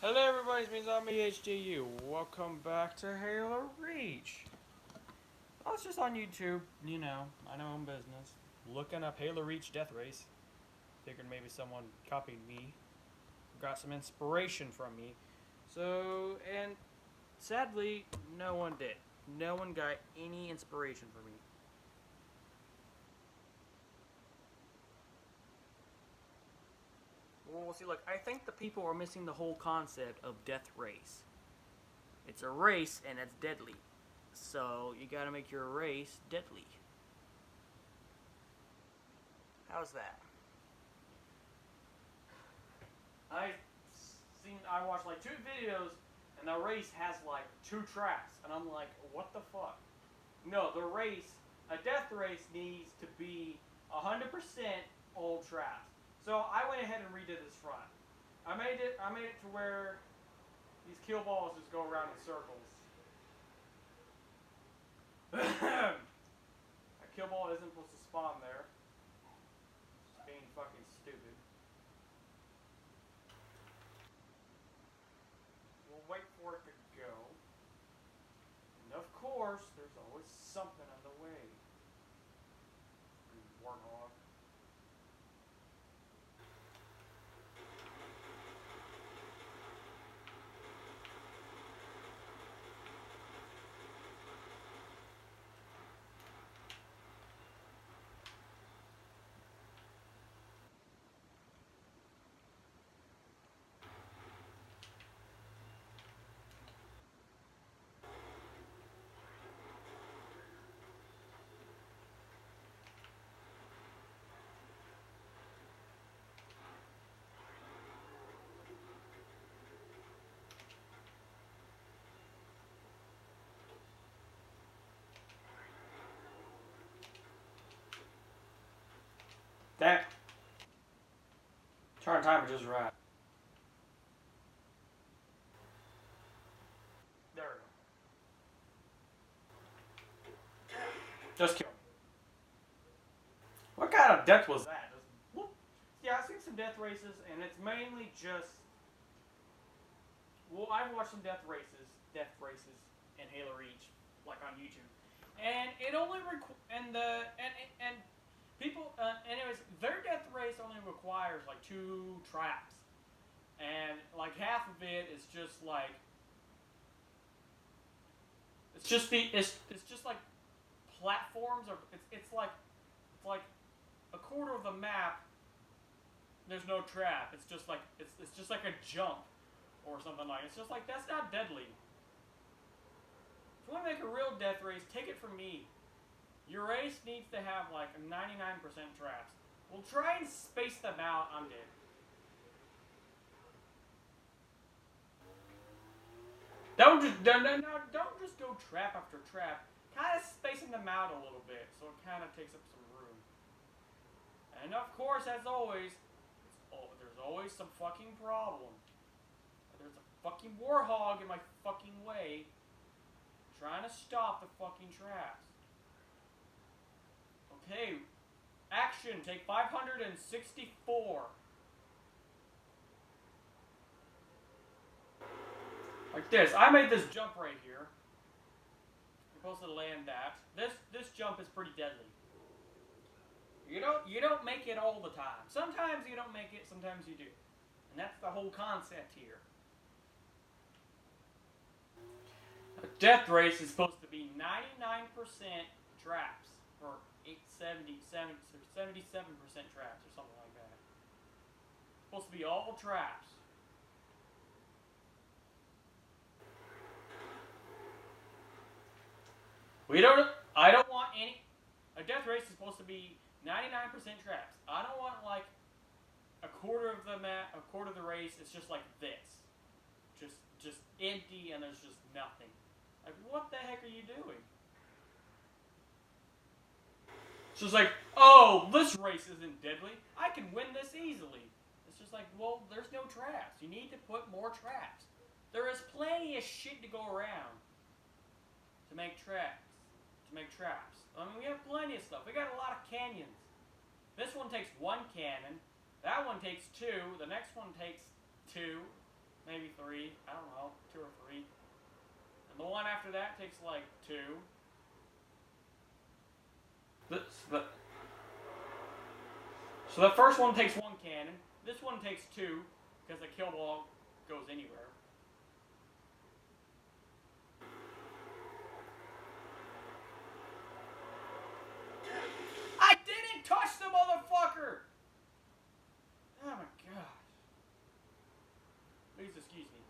Hello everybody, it's me Zombie HDU. Welcome back to Halo Reach. I was just on YouTube, I know own business, looking up Halo Reach Death Race. Figured maybe someone copied me, got some inspiration from me. And sadly, no one did. No one got any inspiration from me. Well, see, look, I think the people are missing the whole concept of Death Race. It's a race and it's deadly. So you gotta make your race deadly. How's that? I watched like 2 videos and the race has like 2 tracks and I'm like, what the fuck? No, a death race needs to be 100% old tracks. So I went ahead and redid this front. I made it to where these kill balls just go around in circles. A kill ball isn't supposed to spawn there. Just being fucking stupid. We'll wait for it to go. And of course, there's always something on the way. Warthog. That. Turn timer just right. There we go. Just kill. What kind of death was that? Yeah, I've seen some death races, and it's mainly just. Well, I've watched some death races in Halo Reach, like on YouTube, and it only and people. Anyways, their death race only requires like 2 traps, and like half of it is just like. It's just like platforms, or it's like a quarter of the map. There's no trap. It's just like a jump or something like. It's just like that's not deadly. If you want to make a real death race, take it from me. Your race needs to have like 99% traps. We'll try and space them out. I'm dead. Don't just go trap after trap. Kind of spacing them out a little bit, so it kind of takes up some room. And of course, as always, there's always some fucking problem. There's a fucking warthog in my fucking way, trying to stop the fucking traps. Okay, action. Take 564. Like this. I made this jump right here. You're supposed to land that. This jump is pretty deadly. You don't make it all the time. Sometimes you don't make it, sometimes you do. And that's the whole concept here. A death race is supposed to be 99% traps, or 77% traps, or something like that. It's supposed to be all traps. I don't want any. A death race is supposed to be 99% traps. I don't want like a quarter of the race. It's just like this, just empty, and there's just nothing. Like, what the heck are you doing? It's just like, oh, this race isn't deadly. I can win this easily. It's just like, well, there's no traps. You need to put more traps. There is plenty of shit to go around to make traps. I mean, we have plenty of stuff. We got a lot of canyons. This one takes 1 cannon. That one takes 2. The next one takes 2. maybe 3. I don't know, 2 or 3. And the one after that takes like 2. So the first one takes 1 cannon. This one takes 2 because the kill ball goes anywhere. I didn't touch the motherfucker! Oh my god. Please excuse me.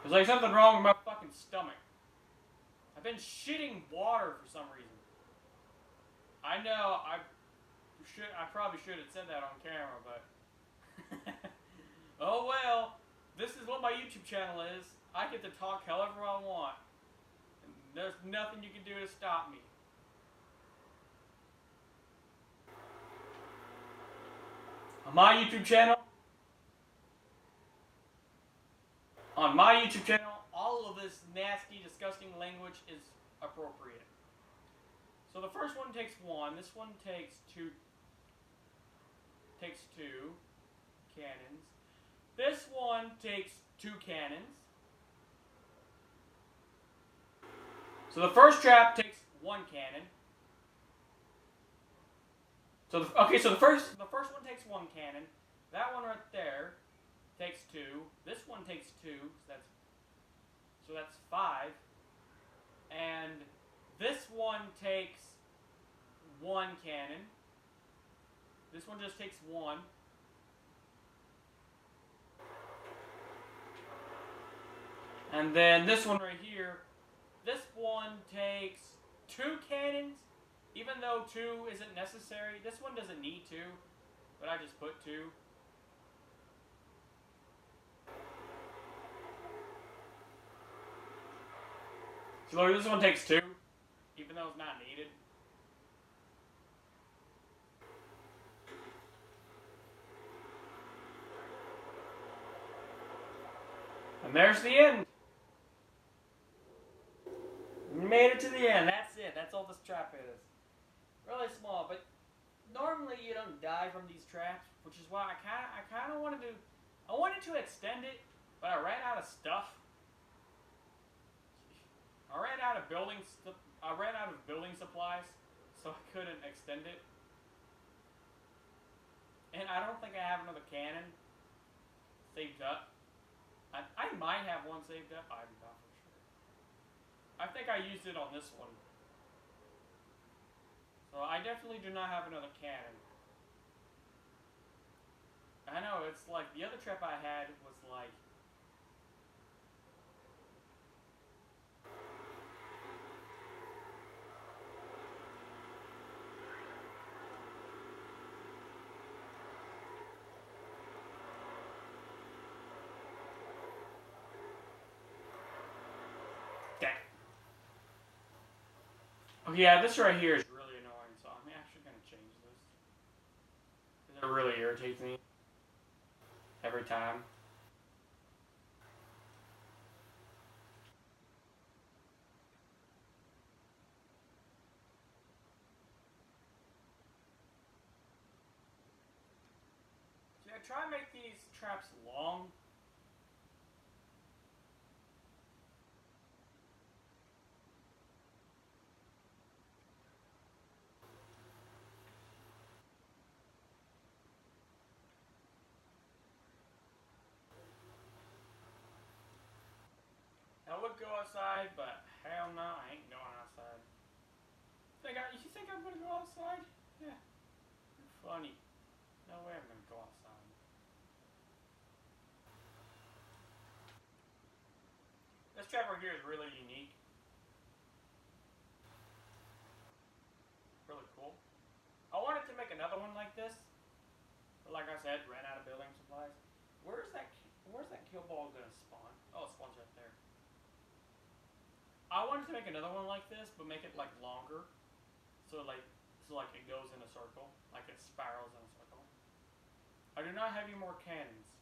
There's like something wrong with my fucking stomach. I've been shitting water for some reason. I know, I probably should have said that on camera, but oh well. This is what my YouTube channel is. I get to talk however I want. And there's nothing you can do to stop me. On my YouTube channel, all of this nasty, disgusting language is appropriate. So the first one takes 1. This one takes 2. Takes 2 cannons. This one takes 2 cannons. So the first trap takes 1 cannon. So the first one takes 1 cannon. That one right there takes 2. This one takes 2. So that's 5. And this one takes 1 cannon. This one just takes 1. And then this one right here, this one takes 2 cannons, even though 2 isn't necessary. This one doesn't need 2, but I just put 2. So look, this one takes 2, even though it's not needed. And there's the end. We made it to the end. That's it. That's all this trap is. Really small, but normally you don't die from these traps, which is why I kind of wanted to extend it, but I ran out of stuff. I ran out of building supplies, so I couldn't extend it. And I don't think I have another cannon saved up. I might have one saved up. I'm not for sure. I think I used it on this one. So I definitely do not have another cannon. I know, it's like the other trap I had was like oh yeah, this right here is really annoying, so I'm actually going to change this. Because it really irritates me. Every time. See, I try to make these traps long. I would go outside, but hell no, I ain't going outside. You think I'm gonna go outside? Yeah. You're funny. No way I'm gonna go outside. This trap right here is really unique. Really cool. I wanted to make another one like this, but like I said, ran out of building supplies. Where's that kill ball gonna spawn? Oh, it spawns right there. I wanted to make another one like this, but make it like longer, so like it goes in a circle, like it spirals in a circle. I do not have any more cannons.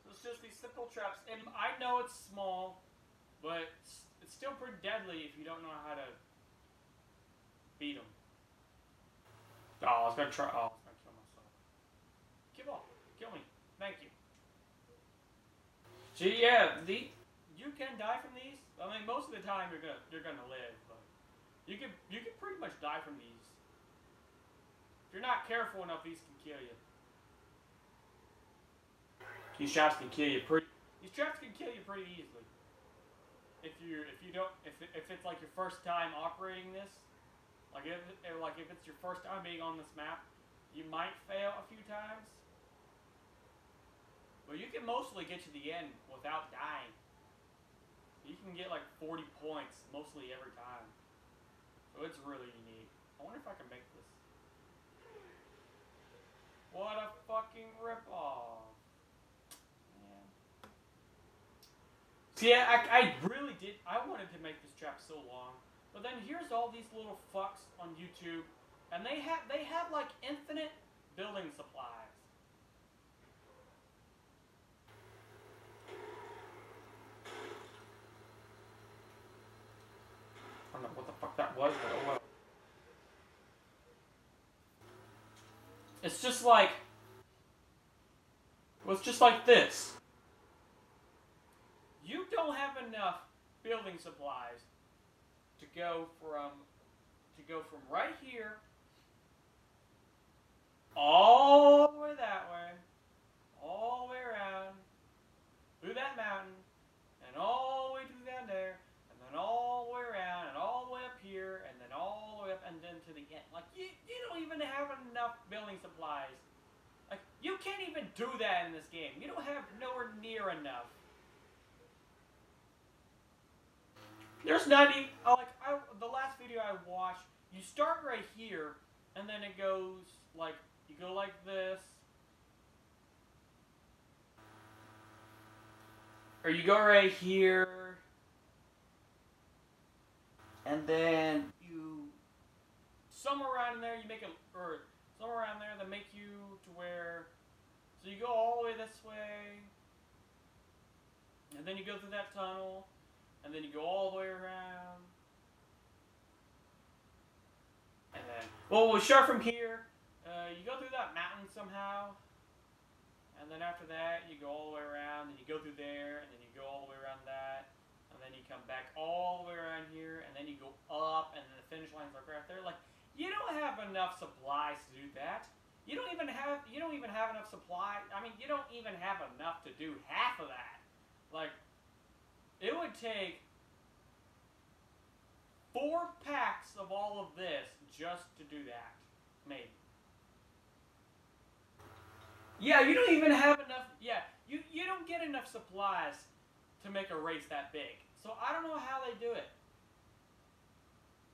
So it's just these simple traps, and I know it's small, but it's still pretty deadly if you don't know how to was gonna try. Oh, I was gonna kill myself. Kill me. Thank you. See, yeah, you can die from these. I mean, most of the time you're gonna live, but you can pretty much die from these. If you're not careful enough, these can kill you. These traps can kill you pretty easily. If it's like your first time operating this, like if it's your first time being on this map, you might fail a few times. But you can mostly get to the end without dying. You can get like 40 points mostly every time. So it's really unique. I wonder if I can make this. What a fucking ripoff. Man. See, I really did. I wanted to make this trap so long. But then here's all these little fucks on YouTube. And they have like infinite building supplies. I don't know what the fuck that was, but oh well. It's just like this. You don't have enough building supplies to go from right here all the way that way, all the way around, through that mountain, and all the way to down there, and then all the way around, and all the way up here, and then all the way up, and then to the end. Like, you don't even have enough building supplies. Like, you can't even do that in this game. You don't have nowhere near enough. There's not even, the last video I watched, you start right here, and then it goes, like, you go like this, or you go right here, and then somewhere around there, you make it, or somewhere around there that make you to where, so you go all the way this way, and then you go through that tunnel, and then you go all the way around, and then, well, we'll start from here. You go through that mountain somehow, and then after that, you go all the way around, and you go through there, and then you go all the way around that, and then you come back all the way around here, and then you go up, and then the finish line's like right there. Like, you don't have enough supplies to do that. You don't even have enough supply. I mean, you don't even have enough to do half of that. Like, it would take 4 packs of all of this just to do that. Maybe. Yeah, you don't even have enough. Yeah, you don't get enough supplies to make a race that big. So I don't know how they do it.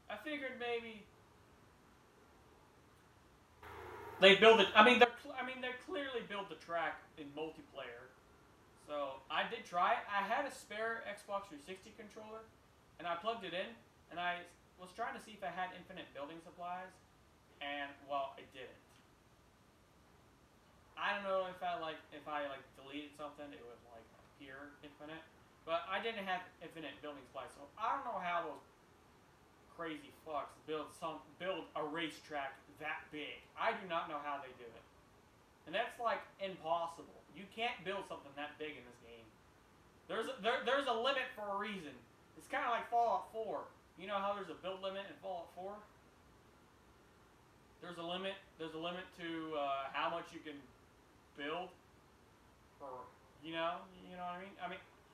I figured maybe they build it. I mean, they clearly built the track in multiplayer. So I did try it. I had a spare Xbox 360 controller, and I plugged it in, and I was trying to see if I had infinite building supplies, and well, I didn't. I don't know if I deleted something, it would like appear infinite, but I didn't have infinite building supplies, so I don't know how those crazy fucks build a racetrack that big. I do not know how they do it, and that's like impossible. You can't build something that big in this game. There's a limit for a reason. It's kind of like Fallout 4. You know how there's a build limit in Fallout 4? There's a limit to how much you can build, or you know what I mean.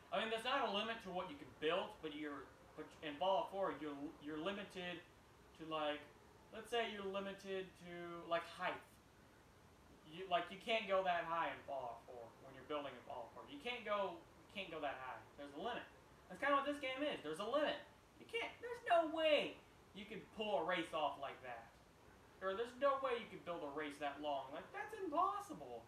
I mean, there's not a limit to what you can build, but in Fallout 4 you're limited to, like, let's say you're limited to like height. You can't go that high in Fallout 4 when you're building in Fallout 4. You can't go that high. There's a limit. That's kind of what this game is. There's a limit. There's no way you could pull a race off like that. Or there's no way you could build a race that long. Like, that's impossible.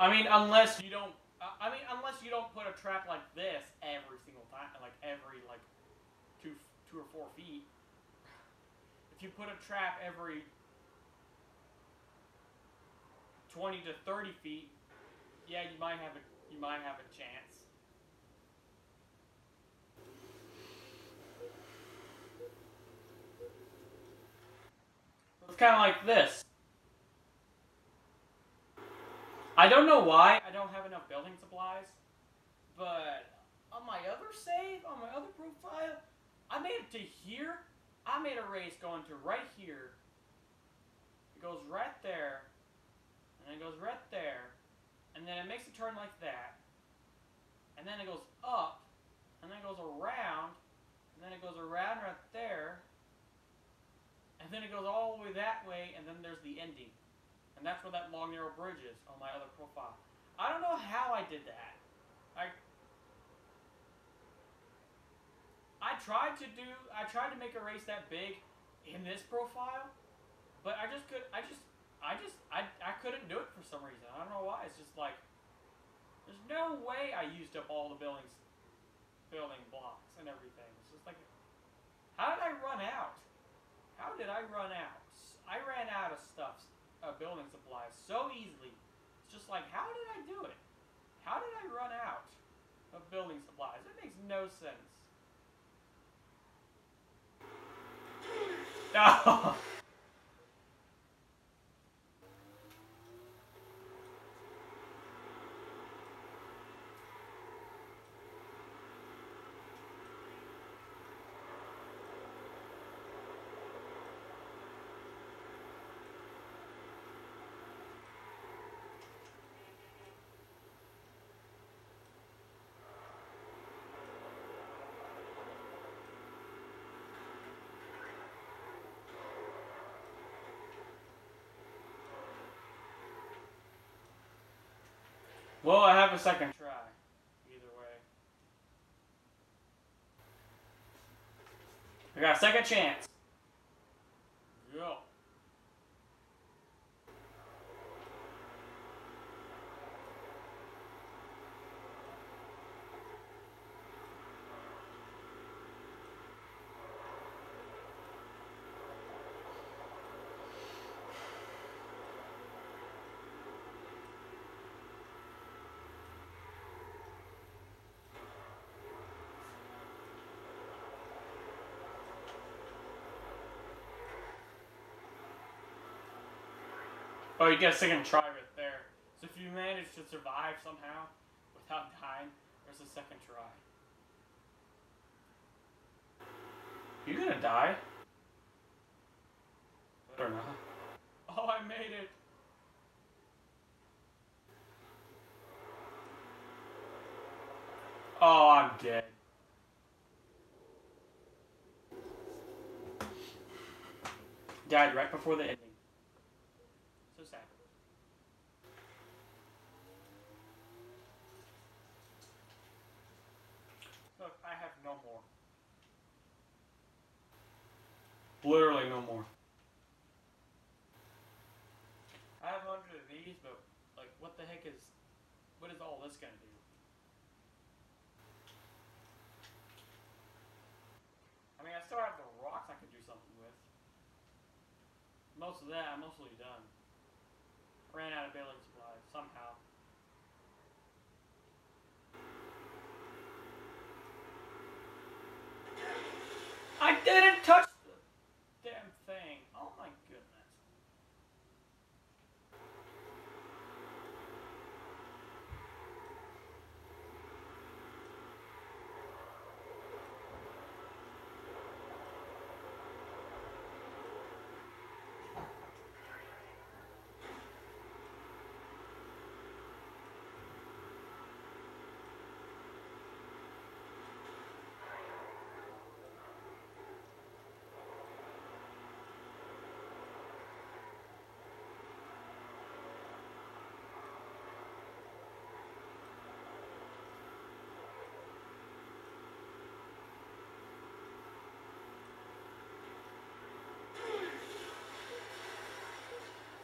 I mean, unless you don't put a trap like this every single time, like every 2 or 4 feet. If you put a trap every 20 to 30 feet, yeah, you might have a chance. kind of like this. I don't know why I don't have enough building supplies, but on my other save, on my other profile, I made it to here. I made a race going to right here. It goes right there, and it goes right there, and then it makes a turn like that, and then it goes up, and then it goes around, and then it goes around right there, and then it goes all the way that way, and then there's the ending. And that's where that long narrow bridge is on my other profile. I don't know how I did that. I tried to make a race that big in this profile, but I couldn't do it for some reason. I don't know why. It's just like there's no way I used up all the building blocks and everything. It's just like, how did I run out? How did I run out? I ran out of stuff. Building supplies so easily. It's just like, how did I do it? How did I run out of building supplies? It makes no sense. Oh. Well, I have a second try. Either way. I got a second chance. Go. Oh, you get a second try right there. So if you manage to survive somehow without dying, there's a second try. You gonna die? Or not? Oh, I made it. Oh, I'm dead. Died right before the ending. So sad. Look, I have no more. Literally no more. I have 100 of these, but like, what the heck is all this gonna do? I mean, I still have the rocks I could do something with. Most of that, I'm mostly done. Ran out of building supplies somehow. I didn't touch the damn thing. Oh my goodness.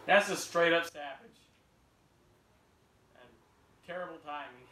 That's a straight up savage. And terrible timing.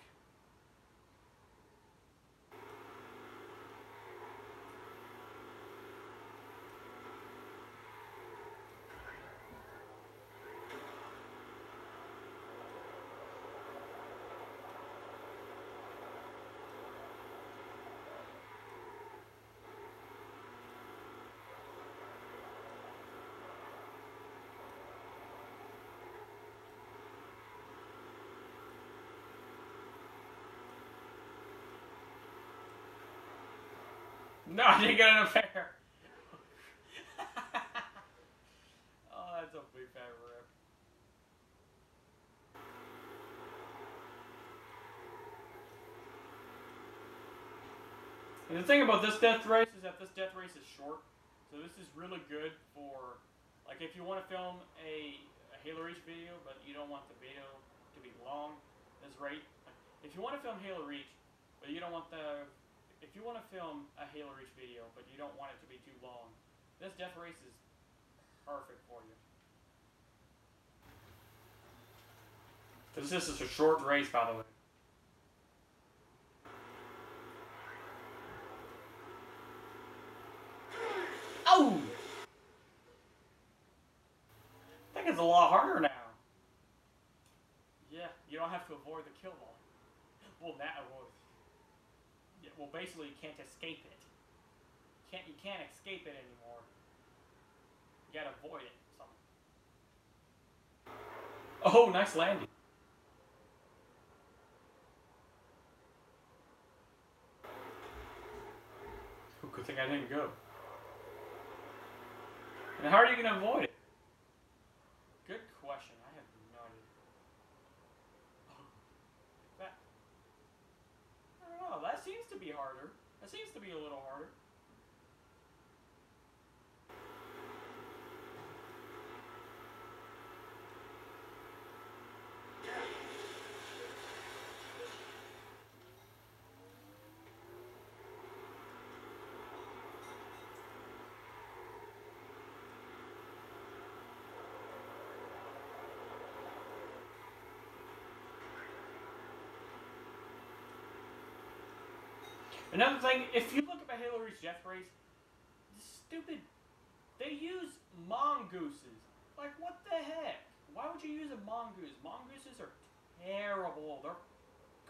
No, I didn't get an affair. Oh, that's a big fat rip. And the thing about this death race is that this death race is short, so this is really good for, like, if you want to film a Halo Reach video, but you don't want the video to be long. This rate, if you want to film Halo Reach, but you don't want if you want to film a Halo Reach video, but you don't want it to be too long, this death race is perfect for you. This is a short race, by the way. Oh! I think it's a lot harder now. Yeah, you don't have to avoid the kill ball. Well, yeah, well, basically you can't escape it. You can't escape it anymore. You gotta avoid it. Oh, nice landing. Oh, good thing I didn't go. And how are you gonna avoid it? Good question. I have no idea. I don't know. That seems to be harder. That seems to be a little harder. Another thing, if you look at my Halo Reach death race, stupid, they use mongooses. Like, what the heck? Why would you use a mongoose? Mongooses are terrible. They're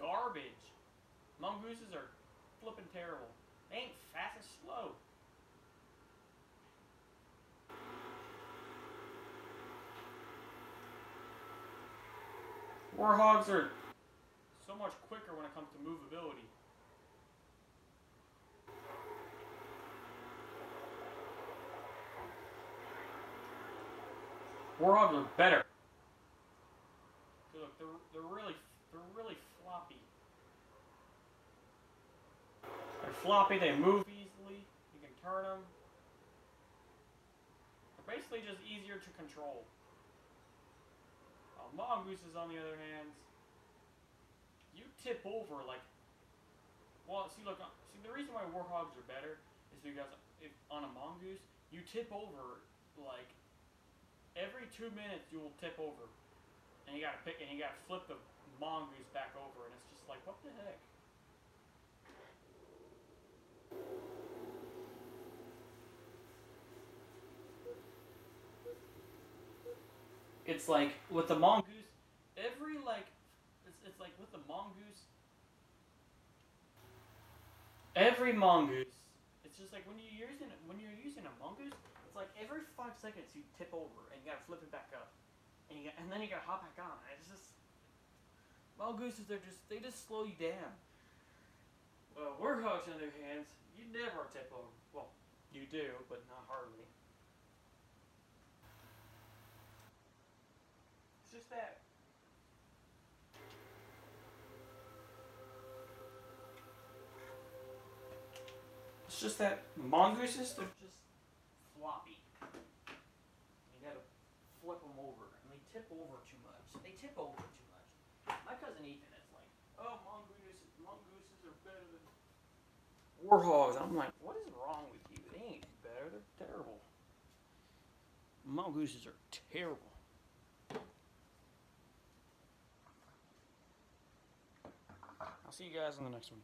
garbage. Mongooses are flippin' terrible. They ain't fast and slow. Warhogs are so much quicker when it comes to movability. Warhogs are better. Look, they're really floppy. They're floppy. They move easily. You can turn them. They're basically just easier to control. Mongooses, on the other hand, you tip over like. Well, see, look, see, the reason why Warhogs are better is because if on a mongoose you tip over like. Every 2 minutes you will tip over, and you gotta flip the mongoose back over, and it's just like, what the heck? It's like with the mongoose, every like, it's like with the mongoose, every mongoose, it's just like when you're using a mongoose. Like every 5 seconds you tip over and you gotta flip it back up, and then you gotta hop back on. It's just mongooses. They just slow you down. Well, Warhogs on their hands, you never tip over. Well, you do, but not hardly. It's just that. It's just that mongooses, they're just floppy. You gotta flip them over, and they tip over too much. My cousin Ethan is like, oh, mongooses are better than warhogs. I'm like, what is wrong with you? They ain't better. They're terrible. Mongooses are terrible. I'll see you guys in the next one.